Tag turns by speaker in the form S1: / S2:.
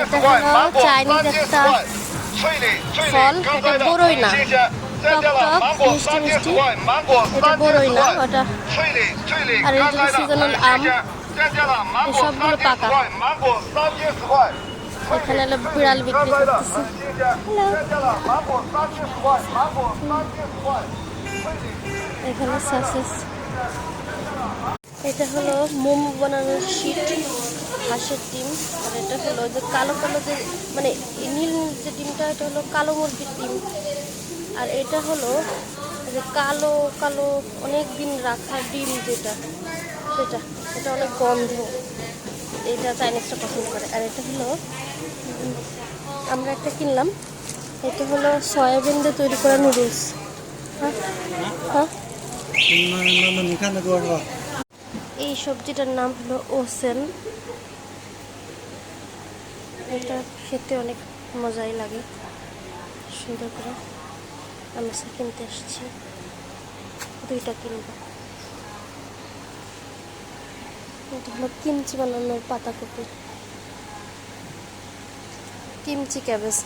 S1: এটা হলো চাইনিজ একটা ফল, এটা বড়ই না, টক টক মিষ্টি মিষ্টি, এটা বড়ই না ওটা। আর এটা হলো সিজনাল আম, সবগুলো পাকা। এখানে হলো বিড়াল বিক্রি করতেছে। এখানে সসেস, এটা হলো মোমো বানানোর শীট, হাঁসের ডিম। আর এটা হলো যে কালো কালো যে মানে নীল যে ডিমটা, এটা হলো কালো মুরগির ডিম। আর এটা হলো যে কালো কালো অনেক দিন রাখা ডিম যেটা, সেটা এটা অনেক গন্ধ, এটা চাইনিজটা পছন্দ করে। আর এটা হলো আমরা একটা কিনলাম, এটা হলো সয়াবিন দিয়ে তৈরি করা নুডলস। হ্যাঁ হ্যাঁ, এই সবজিটার নাম হলো ওসেন। এটা খেতে অনেক মজাই লাগে, সুন্দর করে। আমরা কিনতে এসেছি, দুইটা কিনব। এটা হলো কিমচি বানানোর পাতাকপি, কিমচি ক্যাবেজ।